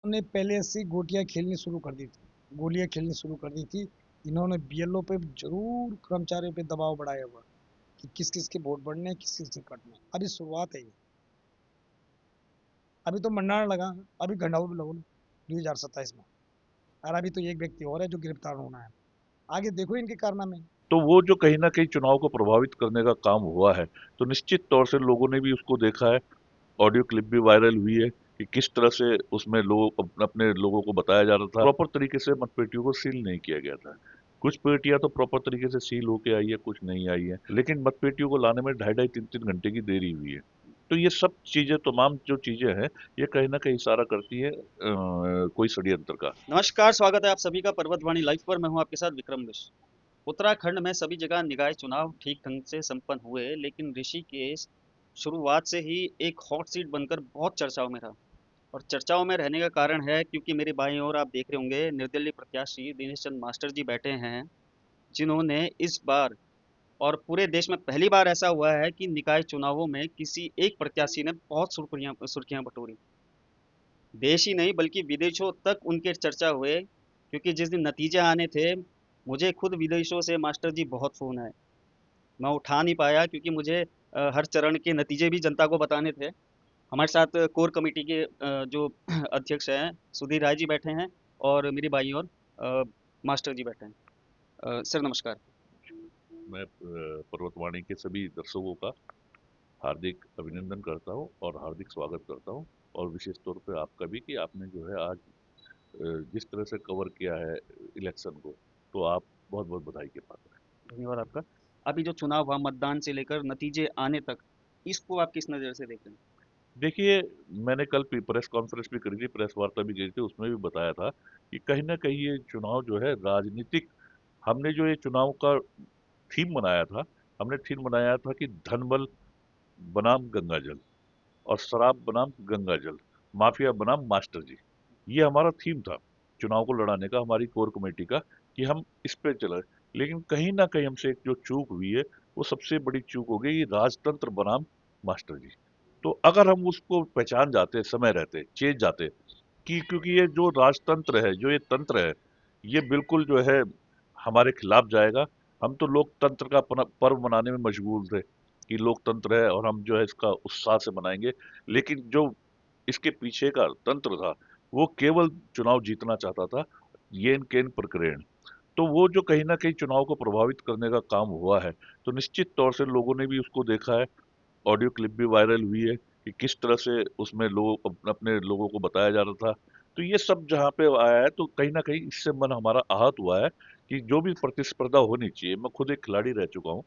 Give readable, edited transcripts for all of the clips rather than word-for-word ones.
ने पहले से गोटियां खेलनी शुरू कर दी थी, गोलियां खेलनी शुरू कर दी थी। इन्होंने बीएलओ पे जरूर कर्मचारियों पे दबाव बढ़ाया हुआ कि किस किस के वोट बढ़ने, किस किस के कटने। अभी शुरुआत है ये, अभी तो मंडाना लगा, अभी घंटाओं भी लगो 2027 में। और अभी तो एक व्यक्ति और है जो गिरफ्तार होना है। आगे देखो इनके कारनामे। तो वो जो कहीं ना कहीं चुनाव को प्रभावित करने का काम हुआ है, तो निश्चित तौर से लोगों ने भी उसको देखा है। ऑडियो क्लिप भी वायरल हुई है कि किस तरह से उसमें लोग अपने लोगों को बताया जा रहा था। प्रॉपर तरीके से मतपेटियों को सील नहीं किया गया था। कुछ पेटियां तो प्रॉपर तरीके से सील होके आई है, कुछ नहीं आई है, लेकिन मतपेटियों को लाने में ढाई ढाई तीन तीन घंटे की देरी हुई है। तो ये सब चीजें, तमाम जो चीजें हैं, ये कहीं ना कहीं इशारा करती है कोई षड्यंत्र का। नमस्कार, स्वागत है आप सभी का पर्वतवाणी लाइव पर। मैं हूं आपके साथ विक्रम मिश्र। उत्तराखंड में सभी जगह निकाय चुनाव ठीक ढंग से संपन्न हुए, लेकिन ऋषिकेश शुरुआत से ही एक हॉट सीट बनकर बहुत चर्चाओं में रहा। और चर्चाओं में रहने का कारण है क्योंकि मेरे बाईं ओर आप देख रहे होंगे निर्दलीय प्रत्याशी दिनेश चंद मास्टर जी बैठे हैं, जिन्होंने इस बार और पूरे देश में पहली बार ऐसा हुआ है कि निकाय चुनावों में किसी एक प्रत्याशी ने बहुत सुर्खियां सुर्खियां बटोरी। देश ही नहीं बल्कि विदेशों तक उनके चर्चा हुए, क्योंकि जिस दिन नतीजे आने थे, मुझे खुद विदेशों से मास्टर जी बहुत फ़ोन आए। मैं उठा नहीं पाया क्योंकि मुझे हर चरण के नतीजे भी जनता को बताने थे। हमारे साथ कोर कमेटी के जो अध्यक्ष हैं सुधीर राय जी बैठे हैं, और मेरी बाई ओर मास्टर जी बैठे हैं। सर नमस्कार। मैं पर्वतवाणी के सभी दर्शकों का हार्दिक अभिनंदन करता हूँ और हार्दिक स्वागत करता हूँ। और विशेष तौर पे आपका भी, कि आपने जो है आज जिस तरह से कवर किया है इलेक्शन को, तो आप बहुत बहुत बधाई के पात्र हैं। धन्यवाद आपका। अभी जो चुनाव हुआ, मतदान से लेकर नतीजे आने तक, इसको आप किस नज़र से देख रहे हैं? देखिए, मैंने कल प्रेस कॉन्फ्रेंस भी करी थी, प्रेस वार्ता भी करी थी, उसमें भी बताया था कि कहीं ना कहीं ये चुनाव जो है राजनीतिक, हमने जो ये चुनाव का थीम बनाया था, हमने थीम बनाया था कि धन बल बनाम गंगा जल, और शराब बनाम गंगा जल, माफिया बनाम मास्टर जी। ये हमारा थीम था चुनाव को लड़ाने का, हमारी कोर कमेटी का, कि हम इस पे चले। लेकिन कहीं ना कहीं हमसे एक जो चूक हुई है, वो सबसे बड़ी चूक हो गई, राजतंत्र बनाम मास्टर जी। तो अगर हम उसको पहचान जाते, समय रहते चेत जाते, कि क्योंकि ये जो राजतंत्र है, जो ये तंत्र है, ये बिल्कुल जो है हमारे खिलाफ जाएगा। हम तो लोकतंत्र का पर्व मनाने में मशगूल थे कि लोकतंत्र है और हम जो है इसका उत्साह से मनाएंगे। लेकिन जो इसके पीछे का तंत्र था, वो केवल चुनाव जीतना चाहता था, येन केन प्रकरण। तो वो जो कहीं ना कहीं चुनाव को प्रभावित करने का काम हुआ है, तो निश्चित तौर से लोगों ने भी उसको देखा है। ऑडियो क्लिप भी वायरल हुई है कि किस तरह से उसमें लोग अपने लोगों को बताया जा रहा था। तो ये सब जहाँ पे आया है, तो कहीं ना कहीं इससे मन हमारा आहत हुआ है कि जो भी प्रतिस्पर्धा होनी चाहिए, मैं खुद एक खिलाड़ी रह चुका हूँ,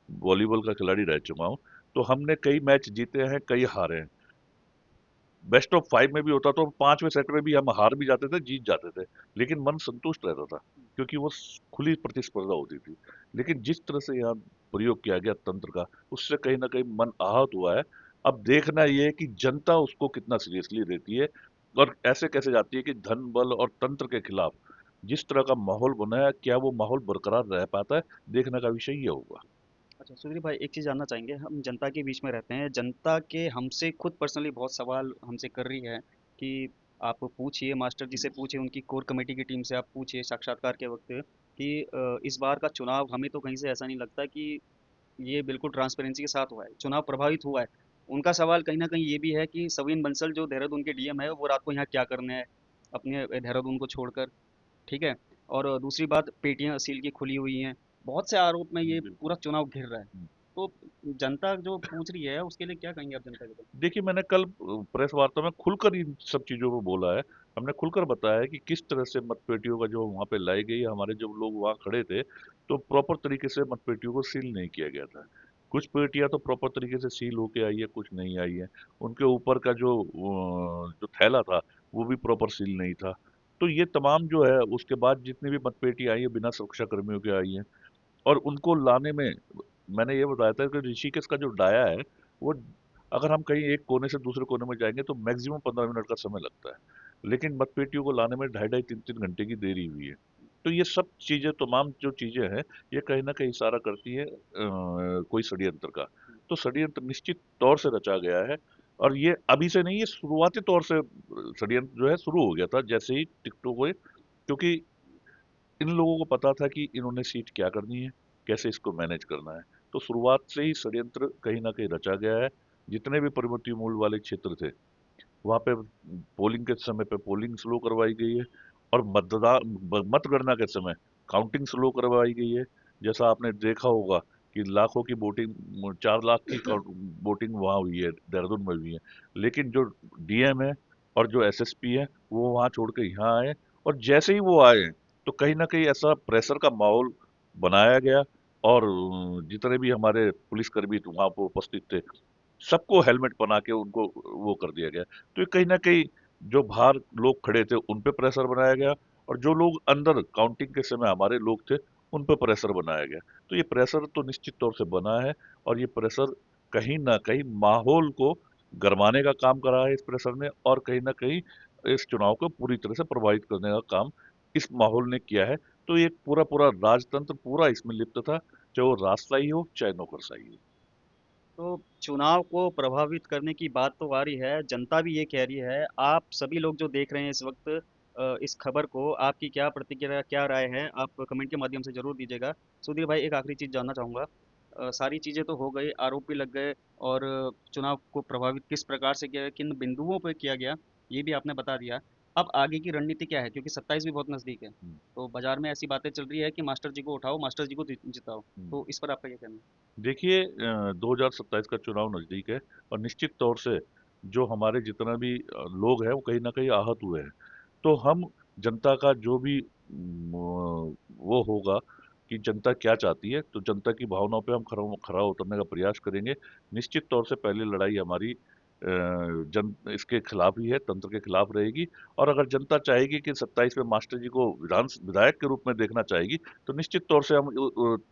वॉलीबॉल का खिलाड़ी रह चुका हूँ, तो हमने कई मैच जीते हैं, कई हारे हैं। बेस्ट ऑफ 5 में भी होता तो 5वें सेट में भी हम हार भी जाते थे, जीत जाते थे, लेकिन मन संतुष्ट रहता था, क्योंकि वो खुली प्रतिस्पर्धा होती थी। लेकिन जिस तरह से यहाँ प्रयोग किया गया तंत्र का, उससे कहीं ना कहीं मन आहत हुआ है। अब देखना ये है कि जनता उसको कितना सीरियसली लेती है, और ऐसे कैसे जाती है कि धन बल और तंत्र के खिलाफ जिस तरह का माहौल बना है, क्या वो माहौल बरकरार रह पाता है, देखने का विषय ये होगा। अच्छा सुधीर भाई, एक चीज़ जानना चाहेंगे। हम जनता के बीच में रहते हैं, जनता के हमसे खुद पर्सनली बहुत सवाल हमसे कर रही है कि आप पूछिए, मास्टर जी से पूछिए, उनकी कोर कमेटी की टीम से आप पूछिए साक्षात्कार के वक्त कि इस बार का चुनाव हमें तो कहीं से ऐसा नहीं लगता कि ये बिल्कुल ट्रांसपेरेंसी के साथ हुआ है, चुनाव प्रभावित हुआ है। उनका सवाल कहीं ना कहीं ये भी है कि सविन बंसल जो देहरादून के डीएम है, वो रात को यहाँ क्या करने हैं अपने देहरादून को छोड़कर। ठीक है। और दूसरी बात, पेटियां सील की खुली हुई हैं। बहुत से आरोप में ये बिल्कुल। पूरा चुनाव घिर रहा है। तो जनता जो पूछ रही है उसके लिए क्या कहेंगे आप जनता के लिए? देखिए, मैंने कल प्रेस वार्ता में खुलकर इन सब चीजों को बोला है। हमने खुलकर बताया है कि किस तरह से मतपेटियों का जो वहां पे लाई गई, हमारे जो लोग वहां खड़े थे, तो प्रॉपर तरीके से मतपेटियों को सील नहीं किया गया था। कुछ पेटियां तो प्रॉपर तरीके से सील होके आई है, कुछ नहीं आई है। उनके ऊपर का जो थैला था, वो भी प्रॉपर सील नहीं था। तो ये तमाम जो है, उसके बाद जितनी भी मतपेटी आई है, बिना सुरक्षा कर्मियों के आई है। और उनको लाने में, मैंने ये बताया था कि ऋषिकेश का जो डाया है, वो, अगर हम कहीं एक कोने से दूसरे कोने में जाएंगे तो मैक्सिमम 15 मिनट का समय लगता है, लेकिन मतपेटियों को लाने में ढाई ढाई तीन तीन घंटे की देरी हुई है। तो ये सब चीजें, तमाम जो चीजें हैं, ये कहीं ना कहीं इशारा करती है कोई षड्यंत्र का। तो षड्यंत्र निश्चित तौर से रचा गया है। और ये अभी से नहीं, ये शुरुआती तौर से षड्यंत्र जो है शुरू हो गया था जैसे ही टिकटॉक हुए, क्योंकि इन लोगों को पता था कि इन्होंने सीट क्या करनी है, कैसे इसको मैनेज करना है। तो शुरुआत से ही षड्यंत्र कहीं ना कहीं रचा गया है। जितने भी परिवर्ती मूल वाले क्षेत्र थे वहां पे पोलिंग के समय पे पोलिंग स्लो करवाई गई है, और मतगणना के समय काउंटिंग स्लो करवाई गई है। जैसा आपने देखा होगा कि लाखों की वोटिंग, 4 लाख की वोटिंग वहां हुई है, देहरादून में हुई है, लेकिन जो डीएम है और जो एसएसपी है वो वहां छोड़ के यहाँ आए, और जैसे ही वो आए तो कहीं ना कहीं ऐसा प्रेशर का माहौल बनाया गया, और जितने भी हमारे पुलिसकर्मी वहां पर उपस्थित थे सबको हेलमेट पहना के उनको वो कर दिया गया। तो ये कहीं ना कहीं जो बाहर लोग खड़े थे उन पे प्रेशर बनाया गया, और जो लोग अंदर काउंटिंग के समय हमारे लोग थे उन पे प्रेशर बनाया गया। तो ये प्रेशर तो निश्चित तौर से बना है, और ये प्रेशर कहीं ना कहीं माहौल को गरमाने का काम करा है इस प्रेशर ने, और कहीं ना कहीं इस चुनाव को पूरी तरह से प्रभावित करने का काम इस माहौल ने किया है। तो ये पूरा पूरा राजतंत्र पूरा इसमें लिप्त था, चाहे वो राजशाही हो चाहे नौकरशाही हो। तो चुनाव को प्रभावित करने की बात तो आ रही है, जनता भी ये कह रही है। आप सभी लोग जो देख रहे हैं इस वक्त इस खबर को, आपकी क्या प्रतिक्रिया, क्या राय है, आप कमेंट के माध्यम से जरूर दीजिएगा। सुधीर भाई, एक आखिरी चीज जानना चाहूंगा। सारी चीजें तो हो गई, आरोप भी लग गए, और चुनाव को प्रभावित किस प्रकार से किया गया, किन बिंदुओं पर किया गया, ये भी आपने बता दिया। अब आगे की रणनीति क्या है, क्योंकि 27 भी बहुत नजदीक है। हम्म, तो बाजार में ऐसी बातें चल रही है कि मास्टर जी को उठाओ, मास्टर जी को जिताओ। हम्म। तो इस पर आपका क्या कहना है? देखिए, 2027 का चुनाव नजदीक है, और निश्चित तौर से जो हमारे जितना भी लोग हैं वो कहीं ना कहीं आहत हुए हैं। तो हम जनता का जो भी वो होगा कि जनता क्या चाहती है, तो जनता की भावनाओं पे हम खरा खरा उतरने का प्रयास करेंगे। निश्चित तौर से पहली लड़ाई हमारी जन इसके खिलाफ ही है, तंत्र के खिलाफ रहेगी। और अगर जनता चाहेगी कि 27 में मास्टर जी को विधायक के रूप में देखना चाहेगी, तो निश्चित तौर से हम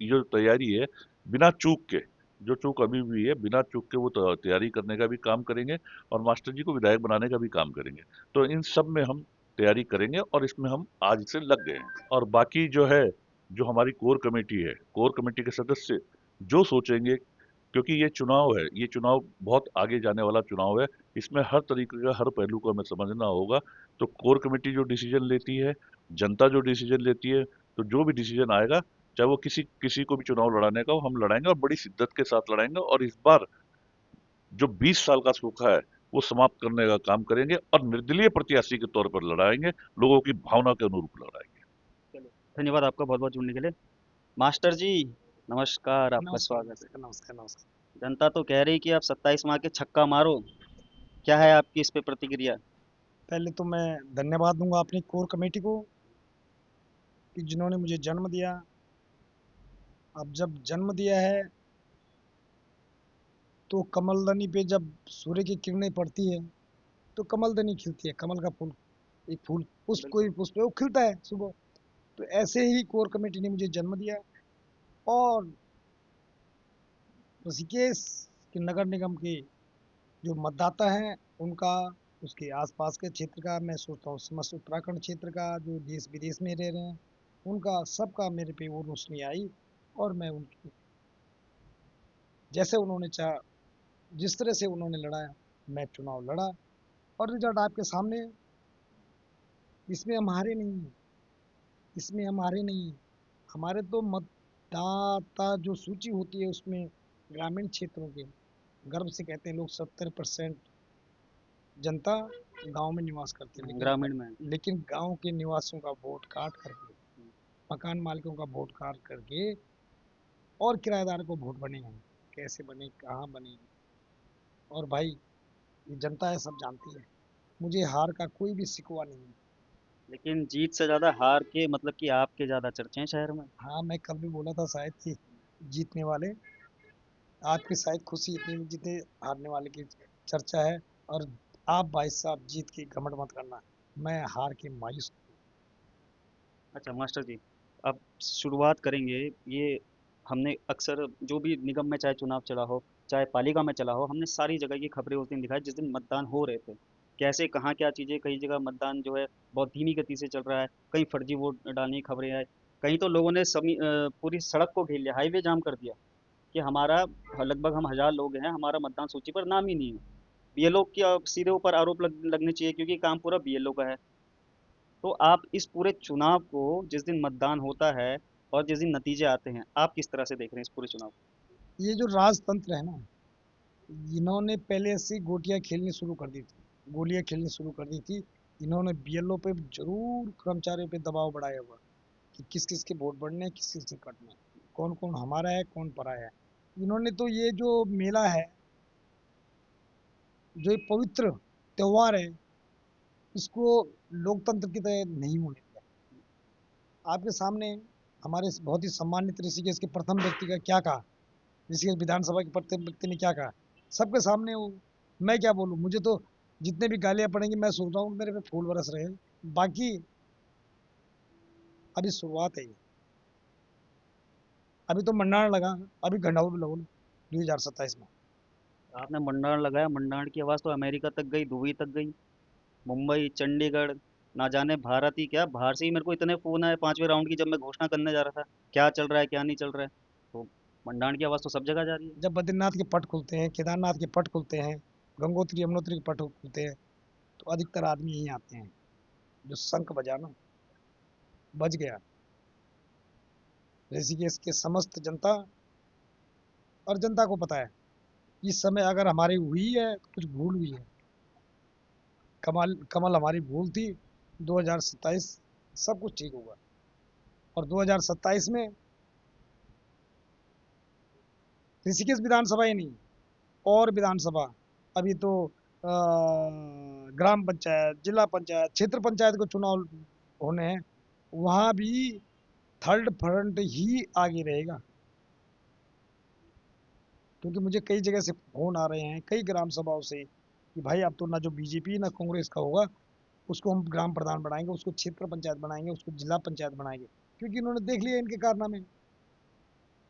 ये जो तैयारी है, बिना चूक के, जो चूक अभी भी है बिना चूक के वो तैयारी करने का भी काम करेंगे, और मास्टर जी को विधायक बनाने का भी काम करेंगे। तो इन सब में हम तैयारी करेंगे, और इसमें हम आज से लग गए हैं। और बाकी जो है, जो हमारी कोर कमेटी है, कोर कमेटी के सदस्य जो सोचेंगे, क्योंकि ये चुनाव है, ये चुनाव बहुत आगे जाने वाला चुनाव है, इसमें हर तरीके का हर पहलू को हमें समझना होगा। तो कोर कमेटी जो डिसीजन लेती है, जनता जो डिसीजन लेती है, तो जो भी डिसीजन आएगा, चाहे वो किसी किसी को भी चुनाव लड़ाने का हो, हम लड़ाएंगे, और बड़ी शिद्दत के साथ लड़ाएंगे, और इस बार जो 20 साल का सूखा है वो समाप्त करने का काम करेंगे, और निर्दलीय प्रत्याशी के तौर पर लड़ाएंगे, लोगों की भावना के अनुरूप लड़ाएंगे। चलो, धन्यवाद आपका बहुत बहुत जुड़ने के लिए। मास्टर जी, नमस्कार, आपका नमस्कार, स्वागत है। नमस्कार, नमस्कार, नमस्कार। जनता तो कह रही कि आप 27 माह के छक्का मारो, क्या है आपकी इस पे प्रतिक्रिया? पहले तो मैं धन्यवाद दूंगा अपनी कोर कमेटी को कि जिन्होंने मुझे जन्म दिया। अब जब जन्म दिया है तो कमलदनी पे जब सूर्य की किरणें पड़ती है तो कमलदनी खिलती है, कमल का फूल, एक फूल, पुष्प, बिल्कुल। कोई पुष्प है वो खिलता है सुबह। तो ऐसे ही कोर कमेटी ने मुझे जन्म दिया, और ऋषिकेश के नगर निगम के जो मतदाता हैं उनका, उसके आसपास के क्षेत्र का, मैं सोचता हूँ समस्त उत्तराखंड क्षेत्र का, जो देश विदेश में रह रहे हैं, उनका सबका मेरे पे वो रोशनी आई। और मैं उनकी, जैसे उन्होंने चाहा, जिस तरह से उन्होंने लड़ाया, मैं चुनाव लड़ा, और रिजल्ट आपके सामने है। इसमें हम हारे नहीं हैं, इसमें हम हारे नहीं हैं। हमारे तो मतदाता जो सूची होती है उसमें ग्रामीण क्षेत्रों के, गर्व से कहते हैं लोग, 70% जनता गांव में निवास करती है, ग्रामीण में। लेकिन गांव के निवासियों का वोट काट करके, मकान मालिकों का वोट काट करके, और किराएदार को वोट बने हैं, कैसे बने, कहाँ बने। और भाई, ये जनता है, सब जानती है, मुझे हार का कोई भी शिकवा नहीं है। लेकिन जीत से ज्यादा हार के, मतलब कि आपके ज्यादा चर्चे हैं शहर में। हाँ, मैं कल भी बोला था शायद कि जीतने वाले, आपकी शायद खुशी इतनी नहीं जितने हारने वाले की चर्चा है। और आप भाई साहब जीत के घमंड मत करना, मैं हार के मायूस हूँ। अच्छा मास्टर जी, अब शुरुआत करेंगे। ये हमने अक्सर जो भी निगम में चाहे चुनाव चला हो, चाहे पालिका में चला हो, हमने सारी जगह की खबरें उस दिन दिखाई जिस दिन मतदान हो रहे थे। कैसे कहाँ क्या चीज़ें, कई जगह मतदान जो है बहुत धीमी गति से चल रहा है, कहीं फर्जी वोट डालने की खबरें आई, कहीं तो लोगों ने पूरी सड़क को घेर लिया, हाईवे जाम कर दिया कि हमारा लगभग हम 1000 लोग हैं, हमारा मतदान सूची पर नाम ही नहीं है। बीएलओ के सीधे ऊपर आरोप लगने चाहिए, क्योंकि काम पूरा बीएलओ का है। तो आप इस पूरे चुनाव को, जिस दिन मतदान होता है और जिस दिन नतीजे आते हैं, आप किस तरह से देख रहे हैं इस पूरे चुनाव को? ये जो राजतंत्र है ना, इन्होंने पहले से गोटियां खेलनी शुरू कर दी थी, गोलियां खेलनी शुरू कर दी थी। इन्होंने बीएलओ पे जरूर कर्मचारियों पे दबाव बढ़ाया हुआ कि किस किस के वोट बढ़ने हैं, किस किस के कटने हैं, कौन कौन हमारा है कौन पराया है। इन्होंने तो ये जो मेला है, जो ये पवित्र त्योहार है, इसको लोकतंत्र की तरह नहीं होने दिया। आपके सामने हमारे बहुत ही सम्मानित ऋषिकेश के प्रथम व्यक्ति का क्या कहा, ऋषिकेश विधानसभा के प्रथम व्यक्ति ने क्या कहा सबके सामने। वो मैं क्या बोलूँ, मुझे तो जितने भी गालियां पड़ेंगी मैं सोच रहा हूँ मेरे पे फूल बरस रहे हैं। बाकी अभी शुरुआत है ये, अभी तो मंडाण लगा, अभी घंटाओं भी लगो 2027 में। आपने मंडाण लगाया, मंडाण की आवाज़ तो अमेरिका तक गई, दुबई तक गई, मुंबई, चंडीगढ़, ना जाने भारत ही क्या, बाहर से ही मेरे को इतने फ़ोन आए 5वें राउंड की, जब मैं घोषणा करने जा रहा था, क्या चल रहा है, क्या नहीं चल रहा है। तो मंडाण की आवाज़ तो सब जगह जा रही है। जब बद्रीनाथ के पट खुलते हैं, केदारनाथ के पट खुलते हैं, गंगोत्री यमुनोत्री के पट खुलते हैं, तो अधिकतर आदमी यहीं आते हैं। जो शंख बजाना बज गया, ऋषिकेश के समस्त जनता और जनता को पता है इस समय अगर हमारी हुई है तो कुछ भूल हुई है। कमल कमल हमारी भूल थी। 2027 सब कुछ ठीक होगा। और 2027 में ऋषिकेश विधानसभा ही नहीं, और विधानसभा, अभी तो ग्राम पंचायत, जिला पंचायत, क्षेत्र पंचायत को चुनाव होने हैं, वहाँ भी थर्ड फ्रंट ही आगे रहेगा। क्योंकि मुझे कई जगह से फोन आ रहे हैं, कई ग्राम सभाओं से, कि भाई अब तो ना जो बीजेपी ना कांग्रेस का होगा, उसको हम ग्राम प्रधान बनाएंगे, उसको क्षेत्र पंचायत बनाएंगे, उसको जिला पंचायत बनाएंगे। क्योंकि इन्होंने देख लिया इनके कारनामे।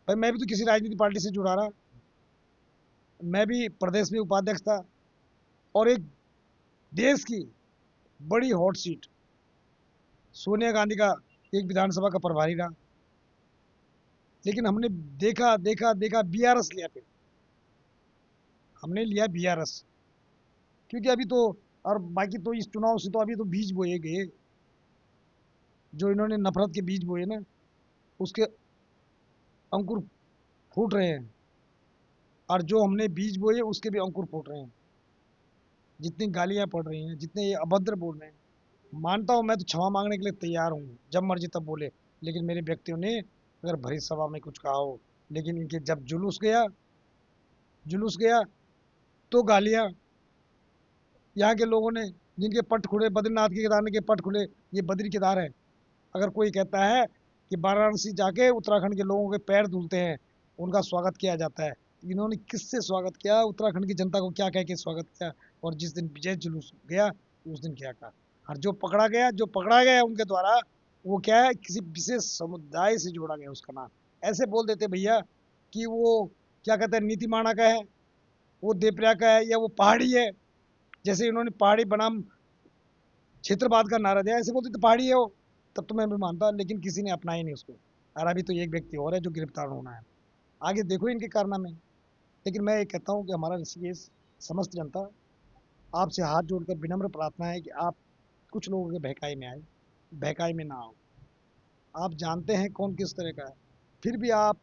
भाई मैं भी तो किसी राजनीतिक पार्टी से जुड़ा रहा, मैं भी प्रदेश में उपाध्यक्ष था, और एक देश की बड़ी हॉट सीट सोनिया गांधी का एक विधानसभा का प्रभारी रहा। लेकिन हमने देखा देखा देखा बीआरएस लिया, फिर हमने लिया बीआरएस। क्योंकि अभी तो, और बाकी तो इस चुनाव से तो अभी तो बीज बोए गए, जो इन्होंने नफरत के बीज बोए ना, उसके अंकुर फूट रहे हैं। और जो हमने बीज बोए उसके भी अंकुर फूट रहे हैं। जितनी गालियां पड़ रही हैं, जितने ये अभद्र बोल रहे हैं, मानता हूँ मैं तो क्षमा मांगने के लिए तैयार हूँ, जब मर्जी तब बोले। लेकिन मेरे व्यक्तियों ने अगर भरी सभा में कुछ कहा हो, लेकिन इनके जब जुलूस गया तो गालियां। यहाँ के लोगों ने, जिनके पट खुले, बद्रीनाथ के केदारनाथ के पट खुले, ये बद्री केदार है। अगर कोई कहता है कि वाराणसी जाके उत्तराखंड के लोगों के पैर धुलते हैं, उनका स्वागत किया जाता है, इन्होंने किससे स्वागत किया, उत्तराखंड की जनता को क्या कह के स्वागत किया, और जिस दिन विजय जुलूस गया उस दिन क्या कहा। और जो पकड़ा गया उनके द्वारा, वो क्या है, किसी विशेष समुदाय से जोड़ा गया उसका नाम। ऐसे बोल देते भैया कि वो क्या कहते हैं, नीतिमाणा का है, वो देवप्रयाग का है, या वो पहाड़ी है। जैसे इन्होंने पहाड़ी बनाम क्षेत्रवाद का नारा दिया, ऐसे बोलते तो पहाड़ी है वो, तब तो मैं भी मानता, लेकिन किसी ने अपनाया नहीं उसको। और अभी तो एक व्यक्ति और है जो गिरफ्तार होना है। आगे देखो इनके कारनामे। लेकिन मैं ये कहता हूँ कि हमारा ऋषिकेश, समस्त जनता आपसे हाथ जोड़कर विनम्र प्रार्थना है कि आप कुछ लोगों के बहकाई में आए, बहकाई में ना आओ। आप जानते हैं कौन किस तरह का है, फिर भी आप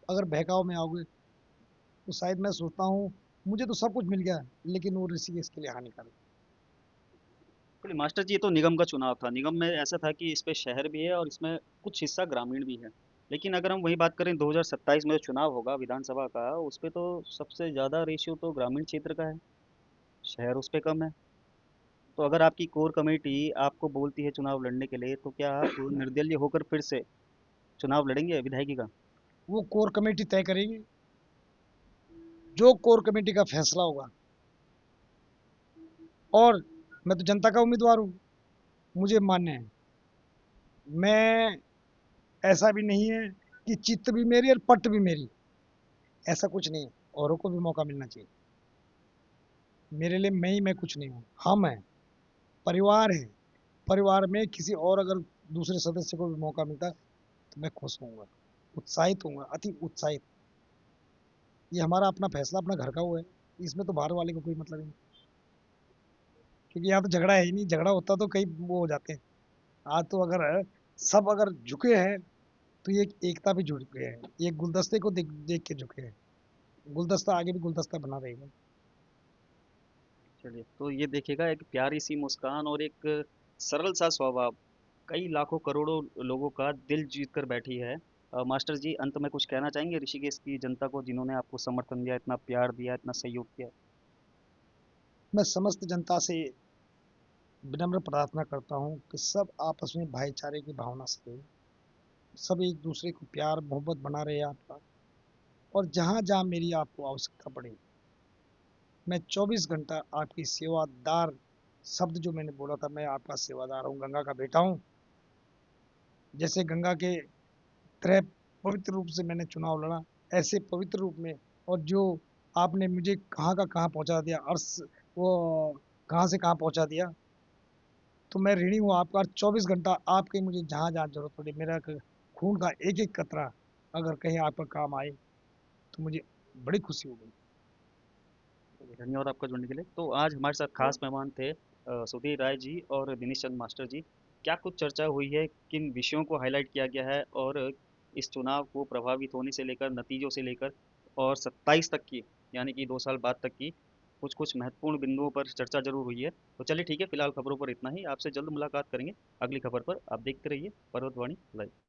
अगर बहकाव में आओगे तो शायद मैं सोचता हूँ, मुझे तो सब कुछ मिल गया, लेकिन वो ऋषिकेश के लिए हानिकारक। चलिए मास्टर जी, ये तो निगम का चुनाव था। निगम में ऐसा था कि इस पे शहर भी है और इसमें कुछ हिस्सा ग्रामीण भी है। लेकिन अगर हम वही बात करें 2027 में जो चुनाव होगा विधानसभा का, उस पे तो सबसे ज़्यादा रेशियो तो ग्रामीण क्षेत्र का है, शहर उस पे कम है। तो अगर आपकी कोर कमेटी आपको बोलती है चुनाव लड़ने के लिए, तो क्या आप निर्दलीय होकर फिर से चुनाव लड़ेंगे विधायकी का? वो कोर कमेटी तय करेगी, जो कोर कमेटी का फैसला होगा। और मैं तो जनता का उम्मीदवार हूँ, मुझे मान्य है। मैं, ऐसा भी नहीं है कि चित्त भी मेरी और पट भी मेरी, ऐसा कुछ नहीं है। औरों को भी मौका मिलना चाहिए। मेरे लिए मैं कुछ नहीं हूँ, हम हैं, परिवार है। परिवार में किसी और अगर दूसरे सदस्य को भी मौका मिलता है तो मैं खुश होऊंगा, उत्साहित होऊंगा, अति उत्साहित। ये हमारा अपना फैसला, अपना घर का वो है, इसमें तो बाहर वाले को कोई मतलब नहीं। क्योंकि यहाँ तो झगड़ा है ही नहीं, झगड़ा होता तो कई वो हो जाते हैं। आज तो अगर सब अगर झुके हैं तो ये एकता भी झुके हैं, ये गुलदस्ते को देख देख के झुके हैं। गुलदस्ता आगे भी गुलदस्ता बना रहेगा। चलिए, तो ये देखिएगा एक प्यारी सी मुस्कान और एक सरल सा स्वभाव कई लाखों करोड़ों लोगों का दिल जीत कर बैठी है। मास्टर जी, अंत में कुछ कहना चाहेंगे ऋषिकेश की जनता को जिन्होंने आपको समर्थन दिया, इतना प्यार दिया, इतना सहयोग किया? मैं समस्त जनता से विनम्र प्रार्थना करता हूँ कि सब आपस में भाईचारे की भावना से रहें, सब एक दूसरे को प्यार मोहब्बत बना रहे आपका। और जहाँ जहाँ मेरी आपको आवश्यकता पड़े, मैं 24 घंटा आपकी सेवादार, शब्द जो मैंने बोला था, मैं आपका सेवादार हूँ, गंगा का बेटा हूँ। जैसे गंगा के तरह पवित्र रूप से मैंने चुनाव लड़ा, ऐसे पवित्र रूप में, और जो आपने मुझे कहाँ का कहाँ पहुँचा दिया, अर्श वो कहाँ से कहाँ पहुँचा दिया, तो मैं ऋणी हूँ आपका। 24 घंटा आपके मुझे जहाँ जहाँ जरूरत पड़े, मेरा खून का एक एक कतरा अगर कहीं आपका काम आए तो मुझे बड़ी खुशी होगी। चलिए, धन्यवाद आपका जुड़ने के लिए। तो आज हमारे साथ खास मेहमान थे सुधीर राय जी और दिनेश चंद मास्टर जी। क्या कुछ चर्चा हुई है, किन विषयों को हाईलाइट किया गया है, और इस चुनाव को प्रभावित होने से लेकर, नतीजों से लेकर, और 27 तक की, यानी कि 2 साल बाद तक की कुछ कुछ महत्वपूर्ण बिंदुओं पर चर्चा जरूर हुई है। तो चलिए ठीक है, फिलहाल खबरों पर इतना ही। आपसे जल्द मुलाकात करेंगे अगली खबर पर। आप देखते रहिए पर्वतवाणी लाइव।